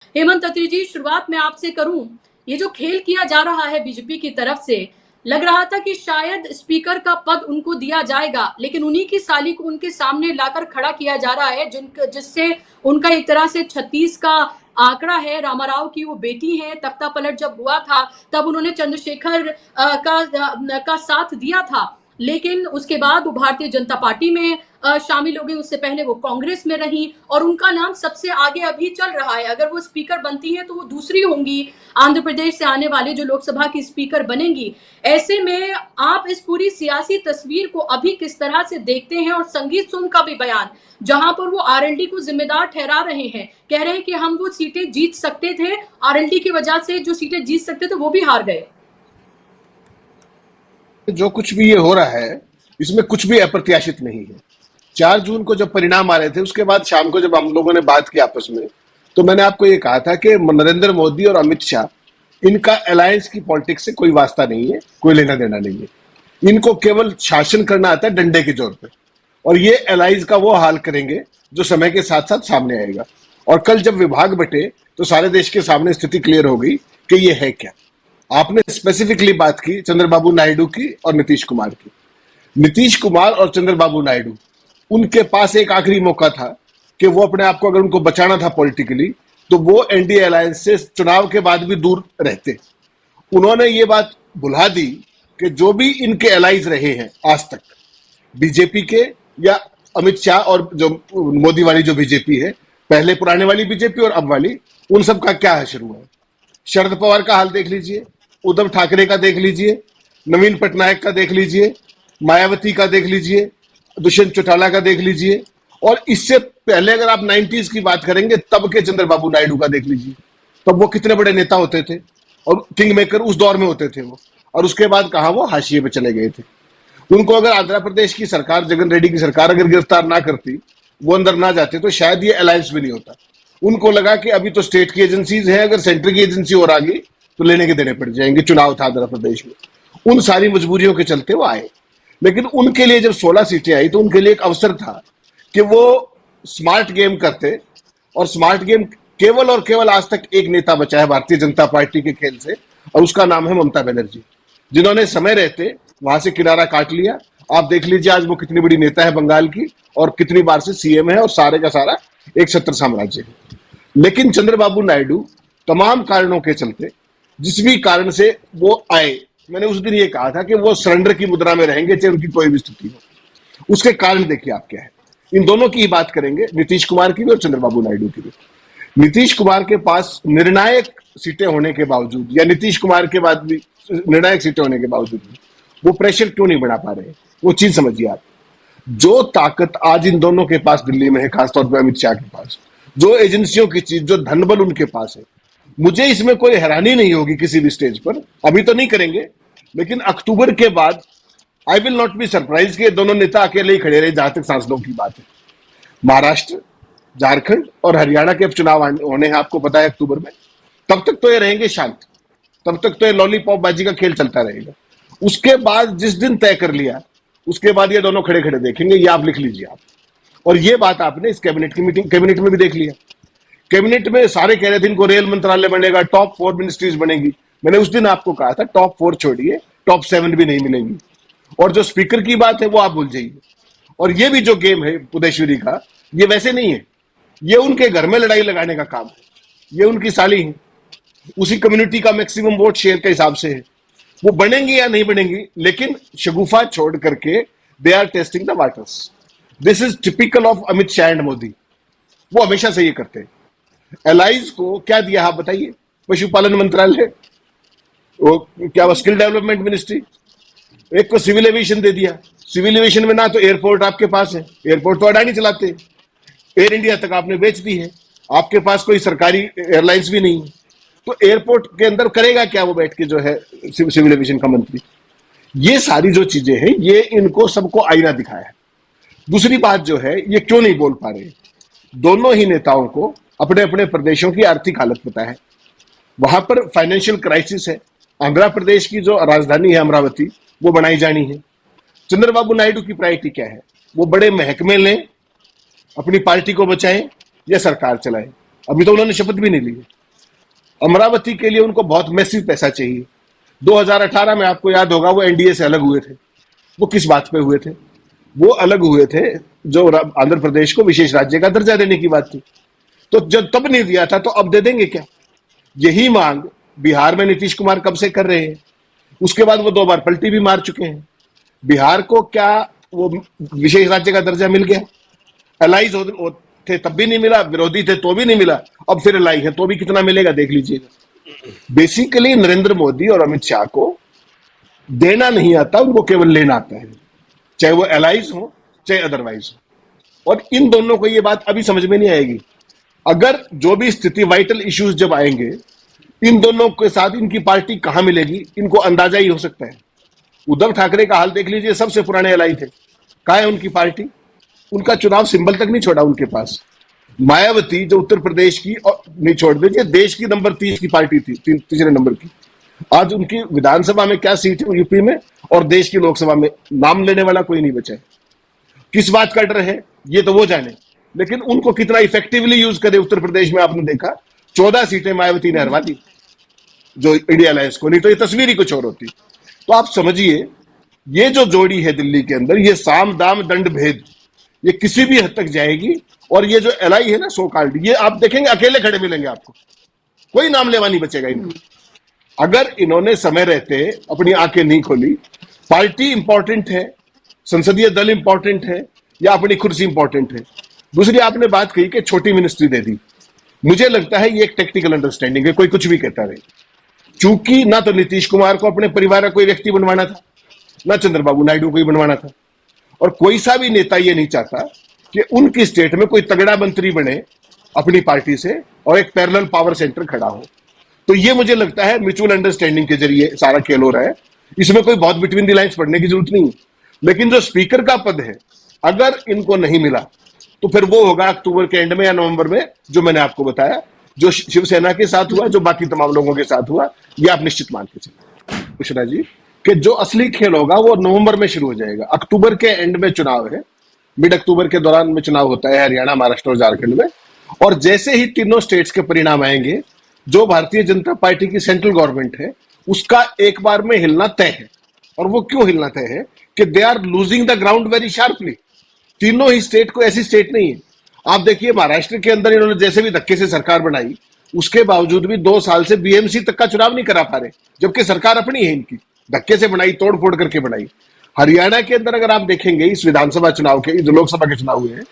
हेमंत अत्री जी, शुरुआत मैं आपसे करूं। ये जो खेल किया जा रहा है बीजेपी की तरफ से, लग रहा था कि शायद स्पीकर का पद उनको दिया जाएगा, लेकिन उन्हीं की साली को उनके सामने लाकर खड़ा किया जा रहा है, जिससे उनका एक तरह से 36 का आंकड़ा है। रामाराव की वो बेटी है। तख्ता पलट जब हुआ था तब उन्होंने चंद्रशेखर का साथ दिया था, लेकिन उसके बाद वो भारतीय जनता पार्टी में शामिल हो गई। उससे पहले वो कांग्रेस में रही और उनका नाम सबसे आगे अभी चल रहा है। अगर वो स्पीकर बनती है तो वो दूसरी होंगी आंध्र प्रदेश से आने वाले जो लोकसभा की स्पीकर बनेंगी। ऐसे में आप इस पूरी सियासी तस्वीर को अभी किस तरह से देखते हैं? और संगीत सोम का भी बयान, जहां पर वो आरएलडी को जिम्मेदार ठहरा रहे हैं, कह रहे हैं कि हम वो सीटें जीत सकते थे, आरएलडी की वजह से जो सीटें जीत सकते थे वो भी हार गए। जो कुछ भी ये हो रहा है इसमें कुछ भी अप्रत्याशित नहीं है। 4 जून को जब परिणाम आ रहे थे, उसके बाद शाम को जब हम लोगों ने बात की आपस में, तो मैंने आपको ये कहा था कि नरेंद्र मोदी और अमित शाह, इनका अलायंस की पॉलिटिक्स से कोई वास्ता नहीं है, कोई लेना देना नहीं है। इनको केवल शासन करना आता है डंडे के जोर पे, और ये अलायंस का वो हाल करेंगे जो समय के साथ साथ सामने आएगा। और कल जब विभाग बटे तो सारे देश के सामने स्थिति क्लियर हो गई कि ये है क्या। आपने स्पेसिफिकली बात की चंद्रबाबू नायडू की और नीतीश कुमार की। नीतीश कुमार और चंद्रबाबू नायडू, उनके पास एक आखिरी मौका था कि वो अपने आप को, अगर उनको बचाना था पॉलिटिकली, तो वो एनडीए अलायंस से चुनाव के बाद भी दूर रहते। उन्होंने ये बात भुला दी कि जो भी इनके एलाइज रहे हैं आज तक, बीजेपी के या अमित शाह और जो मोदी वाली जो बीजेपी है, पहले पुराने वाली बीजेपी और अब वाली, उन सब का क्या हश्र हुआ है। शरद पवार का हाल देख लीजिए, उद्धव ठाकरे का देख लीजिए, नवीन पटनायक का देख लीजिए, मायावती का देख लीजिए, दुष्यंत चौटाला का देख लीजिए, और इससे पहले अगर आप 90s की बात करेंगे तब के चंद्रबाबू नायडू का देख लीजिए। तब वो कितने बड़े नेता होते थे और किंग मेकर उस दौर में होते थे वो, और उसके बाद कहा वो हाशिए पे चले गए थे। उनको अगर आंध्र प्रदेश की सरकार, जगन रेड्डी की सरकार अगर गिरफ्तार ना करती, वो अंदर ना जाते, तो शायद ये अलायंस भी नहीं होता। उनको लगा कि अभी तो स्टेट की एजेंसीज हैं, अगर सेंटर की एजेंसी और आ गई तो लेने के देने पड़ जाएंगे। चुनाव था आंध्र प्रदेश में, उन सारी मजबूरियों के चलते वो आए। लेकिन उनके लिए जब 16 सीटें आई तो उनके लिए एक अवसर था कि वो स्मार्ट गेम करते, और स्मार्ट गेम केवल और केवल आज तक एक नेता बचा है भारतीय जनता पार्टी के खेल से, और उसका नाम है ममता बनर्जी, जिन्होंने समय रहते वहां से किनारा काट लिया। आप देख लीजिए आज वो कितनी बड़ी नेता है बंगाल की, और कितनी बार से सीएम है, और सारे का सारा एक छत्र साम्राज्य है। लेकिन चंद्रबाबू नायडू तमाम कारणों के चलते, जिस भी कारण से वो आए, मैंने उस दिन ये कहा था कि वो सरेंडर की मुद्रा में रहेंगे चाहे उनकी कोई भी स्थिति हो। उसके कारण देखिए आप क्या है। इन दोनों की ही बात करेंगे, नीतीश कुमार की भी और चंद्रबाबू नायडू की भी। नीतीश कुमार के पास निर्णायक सीटें होने के बावजूद, या नीतीश कुमार के बाद भी निर्णायक सीटें होने के बावजूद भी, वो प्रेशर क्यों नहीं बना पा रहे? वो चीज समझिए आप। जो ताकत आज इन दोनों के पास दिल्ली में है, खासतौर पर अमित शाह के पास, जो एजेंसियों की चीज, जो धनबल उनके पास है, मुझे इसमें कोई हैरानी नहीं होगी किसी भी स्टेज पर। अभी तो नहीं करेंगे, लेकिन अक्टूबर के बाद I will not be surprise कि दोनों नेता अकेले ही खड़े रहे, जहां तक सांसदों की बात है। महाराष्ट्र, झारखंड और हरियाणा के अब चुनाव होने हैं, आपको पता है अक्टूबर में। तब तक तो ये रहेंगे शांत, तब तक तो ये लॉलीपॉप बाजी का खेल चलता रहेगा। उसके बाद जिस दिन तय कर लिया, उसके बाद ये दोनों खड़े खड़े देखेंगे, ये आप लिख लीजिए आप। और ये बात आपने इस कैबिनेट की मीटिंग, कैबिनेट में भी देख लिया। कैबिनेट में सारे कह रहे थे इनको रेल मंत्रालय बनेगा, टॉप 4 मिनिस्ट्रीज बनेगी। मैंने उस दिन आपको कहा था टॉप 4 छोड़िए, टॉप 7 भी नहीं मिलेंगी। और जो स्पीकर की बात है वो आप भूल जाइए। और ये भी जो गेम है पुदेश्वरी का, ये वैसे नहीं है, ये उनके घर में लड़ाई लगाने का काम है। ये उनकी साली है, उसी कम्युनिटी का मैक्सिमम वोट शेयर के हिसाब से है। वो बनेंगी या नहीं बनेंगी, लेकिन शगुफा छोड़ करके they are testing the waters. This is typical of Amit Shah and Modi. वो हमेशा से ये करते हैं। एलाइज को क्या दिया आप बताइए? पशुपालन मंत्रालय, वो क्या स्किल डेवलपमेंट मिनिस्ट्री, एक को सिविल एविएशन दे दिया। सिविल एविएशन में ना तो एयरपोर्ट आपके पास है, एयरपोर्ट तो अडानी चलाते हैं, एयर इंडिया तक आपने बेच दी है, आपके पास कोई सरकारी एयरलाइंस भी नहीं है। तो एयरपोर्ट के अंदर करेगा क्या वो बैठ के, जो है सिविल एविएशन का मंत्री? ये सारी जो चीजें हैं, ये इनको सबको आईना दिखाया है। दूसरी बात जो है, ये क्यों नहीं बोल पा रहे? दोनों ही नेताओं को अपने अपने प्रदेशों की आर्थिक हालत पता है। वहां पर फाइनेंशियल क्राइसिस है। आंध्र प्रदेश की जो राजधानी है अमरावती, वो बनाई जानी है। चंद्रबाबू नायडू की प्रायोरिटी क्या है? वो बड़े महकमे लें, अपनी पार्टी को बचाएं, या सरकार चलाएं? अभी तो उन्होंने शपथ भी नहीं ली है। अमरावती के लिए उनको बहुत मैसिव पैसा चाहिए। 2018 में आपको याद होगा वो एनडीए से अलग हुए थे। वो किस बात पे हुए थे? वो अलग हुए थे जो आंध्र प्रदेश को विशेष राज्य का दर्जा देने की बात थी। तो जब तब नहीं दिया था तो अब दे देंगे क्या? यही मांग बिहार में नीतीश कुमार कब से कर रहे हैं। उसके बाद वो 2 बार पलटी भी मार चुके हैं। बिहार को क्या वो विशेष राज्य का दर्जा मिल गया? अलाइज थे तब भी नहीं मिला, विरोधी थे तो भी नहीं मिला, अब फिर अलाई है तो भी कितना मिलेगा देख लीजिएगा। बेसिकली नरेंद्र मोदी और अमित शाह को देना नहीं आता, उनको केवल लेना आता है, चाहे वो एलाइज हो चाहे अदरवाइज हो। और इन दोनों को ये बात अभी समझ में नहीं आएगी। अगर जो भी स्थिति वाइटल इश्यूज जब आएंगे, इन दोनों के साथ इनकी पार्टी कहां मिलेगी इनको अंदाजा ही हो सकता है। उद्धव ठाकरे का हाल देख लीजिए, सबसे पुराने एलाई थे, कहां है उनकी पार्टी? उनका चुनाव सिंबल तक नहीं छोड़ा उनके पास। मायावती जो उत्तर प्रदेश की और नहीं छोड़ दीजिए देश की नंबर 30 की पार्टी थी, तीसरे नंबर की, आज उनकी विधानसभा में क्या सीट है यूपी में, और देश की लोकसभा में नाम लेने वाला कोई नहीं बचा है। किस बात का डर है ये तो वो जाने, लेकिन उनको कितना इफेक्टिवली यूज करे उत्तर प्रदेश में आपने देखा। 14 सीटें मायावती ने हरवा दी जो इंडिया अलायंस को, नहीं तो ये तस्वीर ही कुछ और होती। तो आप समझिए ये जो जोड़ी है दिल्ली के अंदर, ये साम दाम दंड भेद, ये किसी भी हद तक जाएगी। और ये जो एलआई है ना सो कॉल्ड, ये आप देखेंगे अकेले खड़े मिलेंगे आपको, कोई नाम लेवा नहीं बचेगा इनका। अगर इन्होंने समय रहते अपनी आंखें नहीं खोली, पार्टी इंपॉर्टेंट है, संसदीय दल इंपॉर्टेंट है, या अपनी कुर्सी इंपॉर्टेंट है। दूसरी आपने बात कही कि छोटी मिनिस्ट्री दे दी, मुझे लगता है ये एक टेक्निकल अंडरस्टैंडिंग है, कोई कुछ भी कहता रहे। चूंकि ना तो नीतीश कुमार को अपने परिवार का कोई व्यक्ति बनवाना था, ना चंद्रबाबू नायडू को ही बनवाना था, और कोई सा भी नेता ये नहीं चाहता कि उनकी स्टेट में कोई तगड़ा मंत्री बने अपनी पार्टी से और एक पैरेलल पावर सेंटर खड़ा हो। तो ये मुझे लगता है म्यूचुअल अंडरस्टैंडिंग के जरिए सारा खेल हो रहा है। इसमें कोई बहुत बिटवीन द लाइन्स पढ़ने की जरूरत नहीं है। लेकिन जो स्पीकर का पद है, अगर इनको नहीं मिला तो फिर वो होगा अक्टूबर के एंड में या नवंबर में, जो मैंने आपको बताया, जो शिवसेना के साथ हुआ, जो बाकी तमाम लोगों के साथ हुआ, ये आप निश्चित मान के चलिए कृष्णा जी कि जो असली खेल होगा वो नवंबर में शुरू हो जाएगा। अक्टूबर के एंड में चुनाव है, मिड अक्टूबर के दौरान में चुनाव होता है हरियाणा, महाराष्ट्र और झारखंड में। और जैसे ही तीनों स्टेट्स के परिणाम आएंगे, जो भारतीय जनता पार्टी की सेंट्रल गवर्नमेंट है उसका एक बार में हिलना तय है। और वो क्यों हिलना तय है कि they are losing the ground very sharply. तीनों ही स्टेट को ऐसी स्टेट नहीं है। आप देखिए महाराष्ट्र के अंदर इन्होंने जैसे भी धक्के से सरकार बनाई, उसके बावजूद भी 2 साल से बीएमसी तक का चुनाव नहीं करा पा रहे, जबकि सरकार अपनी है इनकी, धक्के से बनाई, तोड़ फोड़ करके बनाई। हरियाणा के अंदर अगर आप देखेंगे इस विधानसभा चुनाव के, जो लोकसभा के चुनाव हुए हैं,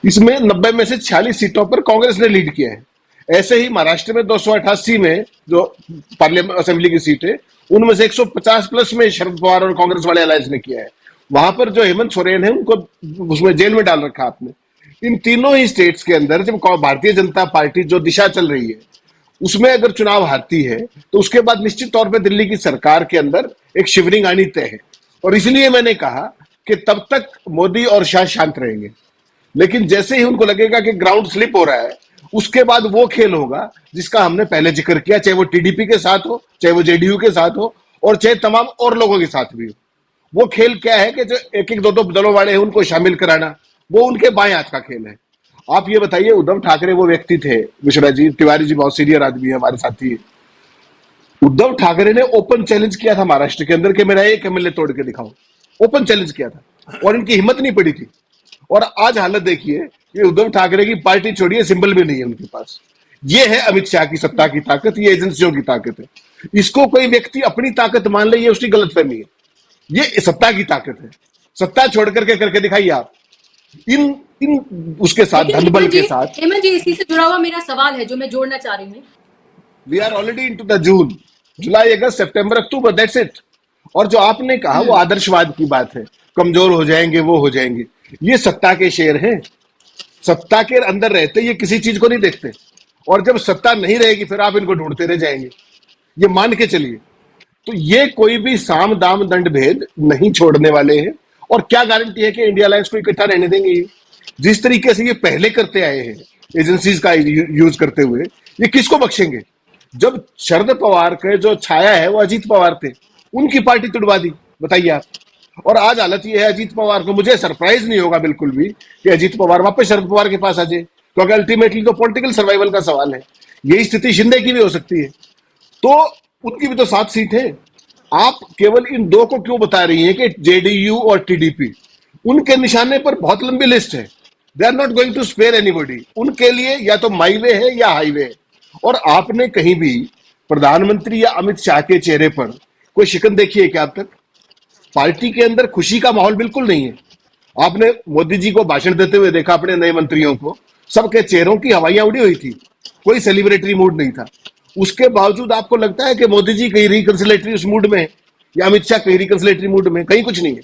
इसमें 90 में से 46 सीटों पर कांग्रेस ने लीड किया है। ऐसे ही महाराष्ट्र में 288 में जो पार्लियामेंट असेंबली की सीट है, उनमें से 150 प्लस में शरद पवार और कांग्रेस वाले अलायंस ने किया है। वहां पर जो हेमंत सोरेन है उनको उसमें जेल में डाल रखा आपने। इन तीनों ही स्टेट्स के अंदर जब भारतीय जनता पार्टी जो दिशा चल रही है उसमें अगर चुनाव हारती है तो उसके बाद निश्चित तौर पे दिल्ली की सरकार के अंदर एक शिवरिंग आनी तय है। और इसलिए मैंने कहा कि तब तक मोदी और शाह शांत रहेंगे, लेकिन जैसे ही उनको लगेगा कि ग्राउंड स्लिप हो रहा है, उसके बाद वो खेल होगा जिसका हमने पहले जिक्र किया, चाहे वो टीडीपी के साथ हो, चाहे वो जेडीयू के साथ हो, और चाहे तमाम और लोगों के साथ भी हो। वो खेल क्या है कि जो एक एक दो दो दलों वाले हैं उनको शामिल कराना, वो उनके बाएं हाथ का खेल है। आप ये बताइए, उद्धव ठाकरे वो व्यक्ति थे, मिश्रा जी, तिवारी जी बहुत सीनियर आदमी है, हमारे साथी है। उद्धव ठाकरे ने ओपन चैलेंज किया था महाराष्ट्र के अंदर कि मेरा एक एमएलए तोड़ के दिखाओ, ओपन चैलेंज किया था और इनकी हिम्मत नहीं पड़ी थी। और आज हालत देखिए कि उद्धव ठाकरे की पार्टी छोड़िए, सिंबल भी नहीं है उनके पास। ये है अमित शाह की सत्ता की ताकत, ये एजेंसियों की ताकत है। इसको कोई व्यक्ति अपनी ताकत मान ले, ये उसकी गलतफहमी है। ये सत्ता की ताकत है, सत्ता छोड़ करके दिखाइए आप इन उसके साथ, धनबल के साथ। हेमंत जी, इसी से जुड़ा हुआ मेरा सवाल है जो मैं जोड़ना चाह रही हूँ। We are already into the June, July, August, September, October, that's it. और जो आपने कहा वो आदर्शवाद की बात है, कमजोर हो जाएंगे, वो हो जाएंगे। ये सत्ता के शेर हैं, सत्ता के अंदर रहते ये किसी चीज को नहीं देखते, और जब सत्ता नहीं रहेगी फिर आप इनको ढूंढते रह जाएंगे, ये मान के चलिए। तो ये कोई भी साम दाम दंड भेद नहीं छोड़ने वाले हैं। और क्या गारंटी है कि इंडिया अलायंस को इकट्ठा रहने देंगे? जिस तरीके से ये पहले करते आए हैं एजेंसीज का यूज करते हुए, ये किसको बख्शेंगे? जब शरद पवार के जो छाया है वो अजीत पवार थे, उनकी पार्टी तुड़वा दी, बताइए आप। और आज हालत ये है, अजीत पवार को, मुझे सरप्राइज नहीं होगा बिल्कुल भी कि अजीत पवार वापस शरद पवार के पास आ जाए, क्योंकि अल्टीमेटली तो पॉलिटिकल सर्वाइवल का सवाल है। यही स्थिति शिंदे की भी हो सकती है, तो उनकी भी तो 7 सीट है। आप केवल इन दो को क्यों बता रही हैं कि जेडीयू और टीडीपी? उनके निशाने पर बहुत लंबी लिस्ट है। They are not going to spare anybody. उनके लिए या तो माई वे है या हाईवे है। और आपने कहीं भी प्रधानमंत्री या अमित शाह के चेहरे पर कोई शिकन देखी है क्या अब तक? पार्टी के अंदर खुशी का माहौल बिल्कुल नहीं है। आपने मोदी जी को भाषण देते हुए देखा, अपने नए मंत्रियों को, सबके चेहरों की हवाइयां उड़ी हुई थी, कोई सेलिब्रेटरी मूड नहीं था। उसके बावजूद आपको लगता है कि मोदी जी कहीं रिकंसिलेटरी उस मूड में है या अमित शाह कहीं रिकंसिलेटरी मूड में? कहीं कुछ नहीं है।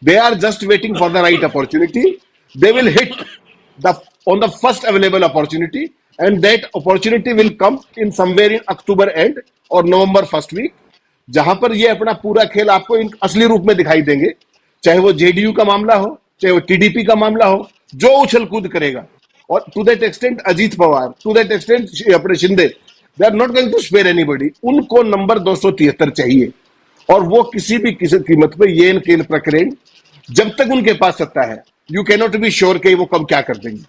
They are just waiting for the right opportunity. They will hit the on the first available opportunity, and that opportunity will come in somewhere in October and और नवंबर फर्स्ट वीक, जहां पर ये अपना पूरा खेल आपको इन असली रूप में दिखाई देंगे। चाहे वो जेडीयू का मामला हो, चाहे वो टीडीपी का मामला हो, जो उछल कूद करेगा। और to that extent Ajit Pawar, to that extent अपने Shinde, they are not going to spare anybody. उनको नंबर 273 चाहिए, और वो किसी भी किसी कीमत पर येन केन प्रकरण, जब तक उनके पास सत्ता है, यू कैनॉट बी श्योर कि वो कब क्या कर देंगे,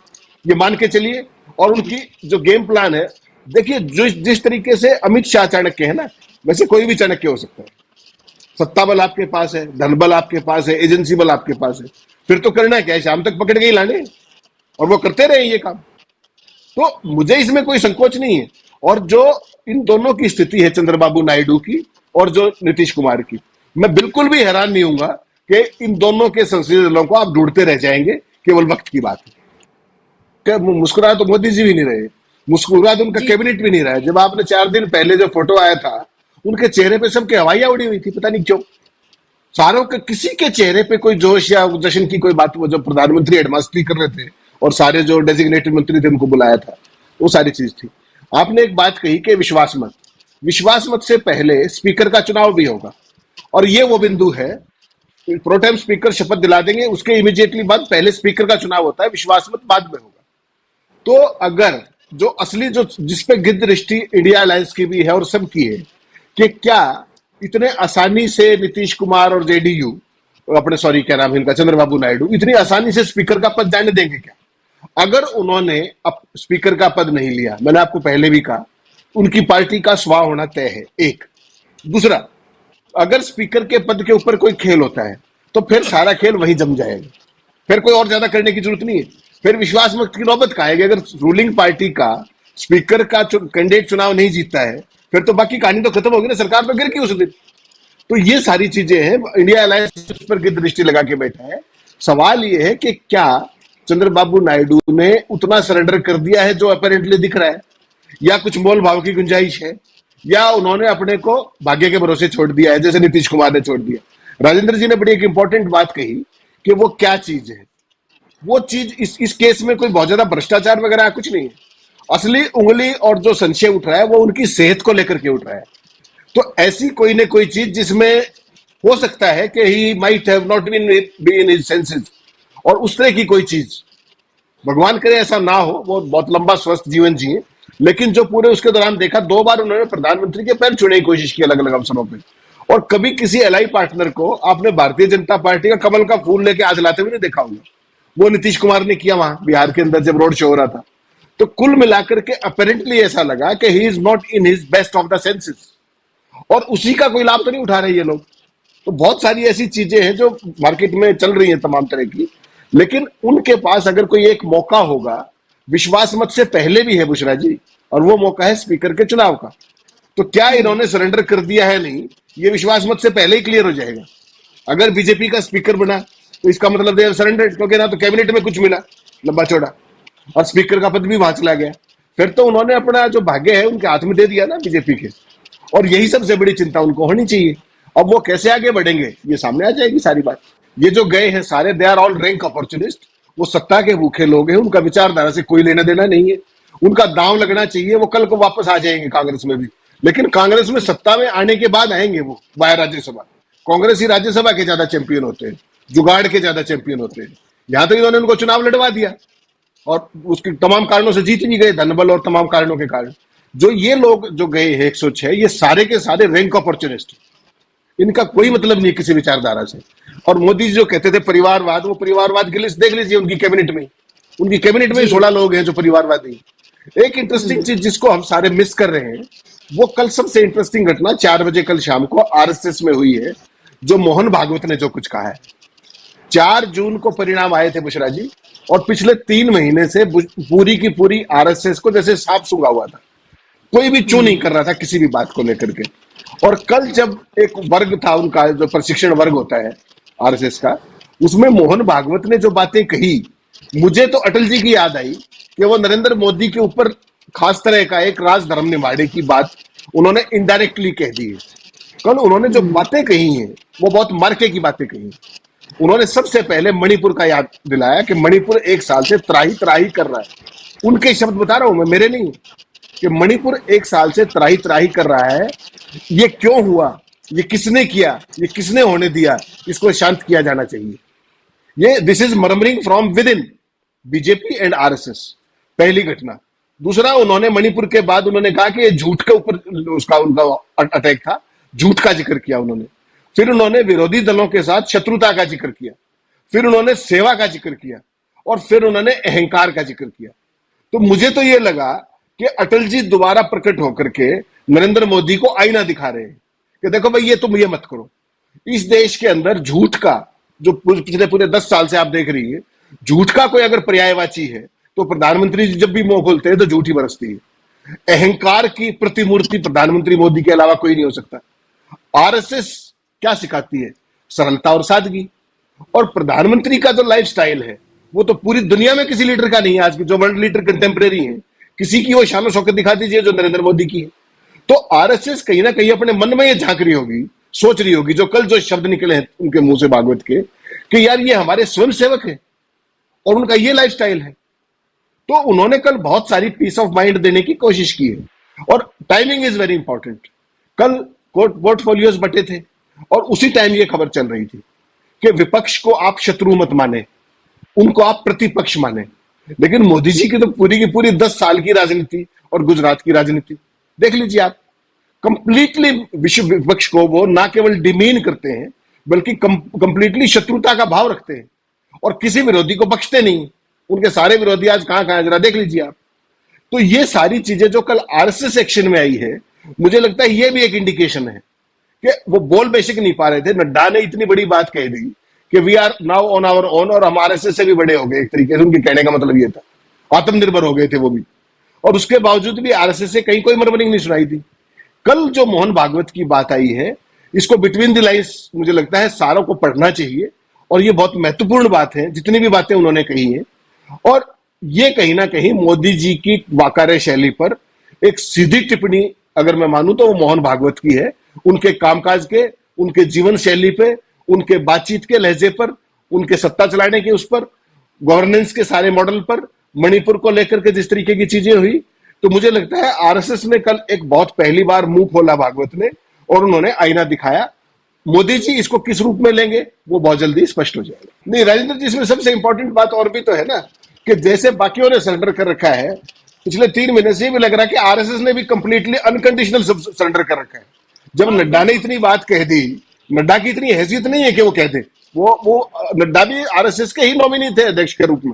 ये मान के चलिए। और उनकी जो गेम प्लान है, देखिए, जिस तरीके से अमित शाह चाणक्य है ना, वैसे कोई भी चाणक्य हो सकता है। सत्ता बल आपके पास है, धन बल आपके पास है, एजेंसी बल आपके पास है, फिर तो करना क्या है? शाम तक पकड़ के ही लाने, और वो करते रहे ये काम। तो मुझे इसमें कोई संकोच नहीं है। और जो इन दोनों की स्थिति है, चंद्रबाबू नायडू की और जो नीतीश कुमार की, मैं बिल्कुल भी हैरान नहीं हूंगा कि इन दोनों के संसदीय दलों को आप ढूंढते रह जाएंगे, केवल वक्त की बात है। क्या मुस्कुरा तो मोदी जी भी नहीं रहे, मुस्कुरा तो उनका जी कैबिनेट भी नहीं रहा है। जब आपने 4 दिन पहले जो फोटो आया था, उनके चेहरे पे सबके हवाइयां उड़ी हुई थी, पता नहीं क्यों। सारों के, किसी के चेहरे पे कोई जोश या जश्न की कोई बात, वो जो प्रधानमंत्री हेडमास्टरी कर रहे थे और सारे जो डेजिग्नेटेड मंत्री थे उनको बुलाया था, वो सारी चीज थी। आपने एक बात कही कि विश्वास मत, विश्वास मत से पहले स्पीकर का चुनाव भी होगा, और ये वो बिंदु है। प्रोटेम स्पीकर शपथ दिला देंगे, उसके इमीडिएटली बाद पहले स्पीकर का चुनाव होता है, विश्वास मत बाद में होगा। तो अगर जो असली, जो जिसपे गिद्ध दृष्टि इंडिया अलायंस की भी है और सबकी है, कि क्या इतने आसानी से नीतीश कुमार और जेडीयू, अपने सॉरी क्या नाम है इनका, चंद्रबाबू नायडू, इतनी आसानी से स्पीकर का पद जाने देंगे क्या? अगर उन्होंने अब स्पीकर का पद नहीं लिया, मैंने आपको पहले भी कहा, उनकी पार्टी का स्वाह होना तय है, एक। दूसरा, अगर स्पीकर के पद के ऊपर कोई खेल होता है, तो फिर सारा खेल वही जम जाएगा, फिर कोई और ज्यादा करने की जरूरत नहीं है। फिर विश्वास मत की नौबत का आएगी। अगर रूलिंग पार्टी का स्पीकर का कैंडिडेट चुनाव नहीं जीतता है, फिर तो बाकी कहानी तो खत्म होगी ना, सरकार तो गिर की उस दिन। तो ये सारी चीजें हैं, इंडिया अलायंस उस पर गिद्ध दृष्टि लगा के बैठा है। सवाल ये है कि क्या चंद्रबाबू नायडू ने उतना सरेंडर कर दिया है जो अपेरेंटली दिख रहा है, या कुछ मोल भाव की गुंजाइश है, या उन्होंने अपने को भाग्य के भरोसे छोड़ दिया है, जैसे नीतीश कुमार ने छोड़ दिया। राजेंद्र जी ने बड़ी एक इंपॉर्टेंट बात कही कि वो क्या चीज है। वो चीज इस केस में कोई बहुत ज्यादा भ्रष्टाचार वगैरह कुछ नहीं है। असली उंगली और जो संशय उठ रहा है वो उनकी सेहत को लेकर के उठ रहा है। तो ऐसी कोई न कोई चीज जिसमें हो सकता है कि he might have not been in his senses, और उस तरह की कोई चीज, भगवान करे ऐसा ना हो, वो बहुत लंबा स्वस्थ जीवन जिए। लेकिन जो पूरे उसके दौरान देखा, 2 बार उन्होंने प्रधानमंत्री के पैर छूने की कोशिश की अलग अलग अवसरों पे, और कभी किसी एलआई पार्टनर को आपने भारतीय जनता पार्टी का कमल का फूल लेके आज लाते हुए नहीं देखा होगा। वो नीतीश कुमार ने किया वहां बिहार के अंदर जब रोड शो हो रहा था। तो कुल मिलाकर के अपेरेंटली ऐसा लगा कि he is not in his best of the senses, और उसी का कोई लाभ तो नहीं उठा रहे ये लोग। तो बहुत सारी ऐसी चीजें हैं जो मार्केट में चल रही हैं तमाम तरह की, लेकिन उनके पास अगर कोई एक मौका होगा, विश्वास मत से पहले भी है बुशरा जी, और वो मौका है स्पीकर के चुनाव का। तो क्या इन्होंने सरेंडर कर दिया है? नहीं, ये विश्वास मत से पहले ही क्लियर हो जाएगा। अगर बीजेपी का स्पीकर बना तो इसका मतलब दे सरेंडर, क्योंकि ना तो कैबिनेट में कुछ मिला लंबा चौड़ा, और स्पीकर का पद भी वहां चला गया। फिर तो उन्होंने अपना जो भाग्य है उनके हाथ में दे दिया ना बीजेपी के, और यही सबसे बड़ी चिंता उनको होनी चाहिए। अब वो कैसे आगे बढ़ेंगे ये सामने आ जाएगी सारी बात। ये जो गए हैं सारे, they are all rank opportunist, वो सत्ता के भूखे लोग हैं, उनका विचारधारा से कोई लेना देना नहीं है। उनका दांव लगना चाहिए, वो कल को वापस आ जाएंगे कांग्रेस में भी, लेकिन कांग्रेस में सत्ता में आने के बाद आएंगे वो बाहर राज्यसभा। कांग्रेस ही राज्यसभा के ज्यादा चैंपियन होते हैं, जुगाड़ के ज्यादा चैंपियन होते हैं। यहां तो इन्होंने उनको चुनाव लड़वा दिया और उसके तमाम कारणों से जीत भी गए, धनबल और तमाम कारणों के कारण। जो ये लोग जो गए हैं 106, ये सारे के सारे रैंक अपॉर्चुनिस्ट, इनका कोई मतलब नहीं किसी विचारधारा से। और मोदी जी जो कहते थे परिवारवाद, वो परिवारवाद की लिस्ट देख लीजिए उनकी कैबिनेट में, उनकी कैबिनेट में जी। 16 लोग हैं जो परिवारवादी हैं। एक इंटरेस्टिंग चीज जिसको हम सारे मिस कर रहे हैं, वो कल सबसे इंटरेस्टिंग घटना 4 बजे कल शाम को आरएसएस में हुई है, जो मोहन भागवत ने जो कुछ कहा है। 4 जून को परिणाम आए थे बुशरा जी, और पिछले 3 महीने से पूरी की पूरी आरएसएस को जैसे सांप सूंघा हुआ था, कोई भी चू नहीं कर रहा था किसी भी बात को लेकर के। और कल जब एक वर्ग था उनका, जो प्रशिक्षण वर्ग होता है आरएसएस का, उसमें मोहन भागवत ने जो बातें कही, मुझे तो अटल जी की याद आई कि वो नरेंद्र मोदी के ऊपर खास तरह का एक राजधर्म निभाने की बात उन्होंने इनडायरेक्टली कह दी है। कल उन्होंने जो बातें कही हैं वो बहुत मार्के की बातें कही। उन्होंने सबसे पहले मणिपुर का याद दिलाया कि मणिपुर 1 साल से त्राही त्राही कर रहा है। उनके शब्द बता रहा हूं मैं, मेरे नहीं, कि मणिपुर 1 साल से त्राही त्राही कर रहा है। ये क्यों हुआ, ये किसने किया, ये किसने होने दिया, इसको शांत किया जाना चाहिए। ये this is murmuring from with in BJP and RSS, पहली घटना। दूसरा, उन्होंने मणिपुर के बाद उन्होंने कहा कि ये झूठ के ऊपर उसका उनका अटैक था, झूठ का जिक्र किया उन्होंने। फिर उन्होंने विरोधी दलों के साथ शत्रुता का जिक्र किया, फिर उन्होंने सेवा का जिक्र किया, और फिर उन्होंने अहंकार का जिक्र किया। तो मुझे तो ये लगा कि अटल जी दोबारा प्रकट होकर के नरेंद्र मोदी को आईना दिखा रहे हैं कि देखो भाई, ये तुम ये मत करो। इस देश के अंदर झूठ का, जो पिछले पूरे 10 साल से आप देख रही है, झूठ का कोई अगर पर्यायवाची है तो प्रधानमंत्री जी जब भी मुंह खोलते हैं तो झूठ ही बरसती है। अहंकार की प्रतिमूर्ति प्रधानमंत्री मोदी के अलावा कोई नहीं हो सकता। आरएसएस क्या सिखाती है? सरलता और सादगी। और प्रधानमंत्री का जो लाइफस्टाइल है वो तो पूरी दुनिया में किसी लीडर का नहीं है। आज के जो वर्ल्ड लीडर कंटेम्प्रेरी हैं, किसी की वो शान शौकत दिखा दीजिए जो नरेंद्र मोदी की है। तो आरएसएस कहीं ना कहीं अपने मन में ये झांक रही होगी, सोच रही होगी, जो कल जो शब्द निकले हैं उनके मुंह से भागवत के, कि यार ये हमारे स्वयं सेवक है और उनका ये लाइफस्टाइल है। तो उन्होंने कल बहुत सारी पीस ऑफ माइंड देने की कोशिश की है, और टाइमिंग इज वेरी इंपॉर्टेंट। कल पोर्टफोलियोज बटे थे और उसी टाइम ये खबर चल रही थी कि विपक्ष को आप शत्रु मत माने, उनको आप प्रतिपक्ष माने। लेकिन मोदी जी की तो पूरी की पूरी 10 साल की राजनीति और गुजरात की राजनीति देख लीजिए आप, कंप्लीटली विश्व विपक्ष को वो ना केवल डिमीन करते हैं बल्कि कंप्लीटली शत्रुता का भाव रखते हैं और किसी विरोधी को बख्शते नहीं। उनके सारे विरोधी आज कहां कहां जरा देख लीजिए आप। तो ये सारी चीजें जो कल आरएसएस एक्शन में आई है, मुझे लगता है ये भी एक इंडिकेशन है कि वो बोल बेशक नहीं पा रहे थे। नड्डा ने इतनी बड़ी बात कह दी कि we are now on our own, और हम आरएसएस से भी बड़े हो गए। एक तरीके से उनके कहने का मतलब ये था, आत्मनिर्भर हो गए थे वो भी, और उसके बावजूद भी आरएसएस से कहीं कोई मर्मरिंग नहीं सुनाई थी। कल जो मोहन भागवत की बात आई है, इसको बिटवीन द लाइन्स मुझे लगता है सारों को पढ़ना चाहिए, और ये बहुत महत्वपूर्ण बात है जितनी भी बातें उन्होंने कही हैं। और ये कहीं ना कहीं मोदी जी की वाकारे शैली पर एक सीधी टिप्पणी अगर मैं मानूं तो वो मोहन भागवत की है, उनके कामकाज के, उनके जीवन शैली पे, उनके बातचीत के लहजे पर, उनके सत्ता चलाने के उस पर, गवर्नेंस के सारे मॉडल पर, मणिपुर को लेकर के जिस तरीके की चीजें हुई। तो मुझे लगता है आरएसएस ने कल एक बहुत पहली बार मुंह खोला भागवत ने, और उन्होंने आईना दिखाया। मोदी जी इसको किस रूप में लेंगे वो बहुत जल्दी स्पष्ट हो जाएगा। नहीं राजेंद्र जी, इसमें सबसे इंपॉर्टेंट बात और भी तो है ना, कि जैसे बाकियों ने सरेंडर कर रखा है, पिछले 3 महीने से भी लग रहा है कि आरएसएस ने भी कंप्लीटली अनकंडीशनल सरेंडर कर रखा है। जब नड्डा ने इतनी बात कह दी, नड्डा की इतनी हैसियत नहीं है कि वो कह दे, वो नड्डा भी आरएसएस के ही नॉमिनी थे अध्यक्ष के रूप में।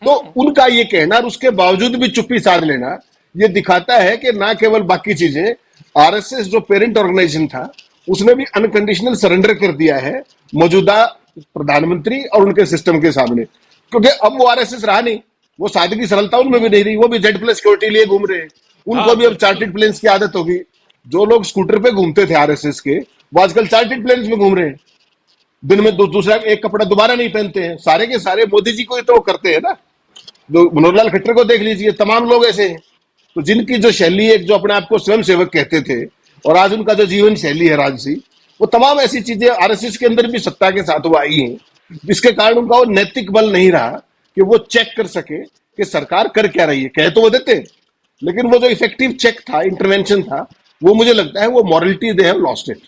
तो उनका ये कहना और उसके बावजूद भी चुप्पी साध लेना, ये दिखाता है कि ना केवल बाकी चीजें, आरएसएस जो पेरेंट ऑर्गेनाइजेशन था उसने भी अनकंडीशनल सरेंडर कर दिया है मौजूदा प्रधानमंत्री और उनके सिस्टम के सामने। क्योंकि अब वो आरएसएस रहा नहीं, वो सादगी सरलता उनमें भी नहीं रही, वो भी Z+ सिक्योरिटी लिए घूम रहे हैं। उनको भी अब चार्टेड प्लेन्स की आदत होगी। जो लोग स्कूटर पे घूमते थे आरएसएस के, वो आजकल चार्टेड प्लेन्स में घूम रहे हैं। दिन में दूसरा एक कपड़ा दोबारा नहीं पहनते हैं। सारे के सारे मोदी जी को तो करते हैं ना। मनोहर लाल खट्टर को देख लीजिए, तमाम लोग ऐसे हैं। तो जिनकी जो शैली, एक जो अपने आप को स्वयं सेवक कहते थे और आज उनका जो जीवन शैली है राजसी, वो तमाम ऐसी चीजें आरएसएस के अंदर भी सत्ता के साथ वो आई हैं, जिसके कारण उनका वो नैतिक बल नहीं रहा कि वो चेक कर सके कि सरकार कर क्या रही है। कह तो वो देते, लेकिन वो जो इफेक्टिव चेक था, इंटरवेंशन था, वो मुझे लगता है वो morality they have lost it.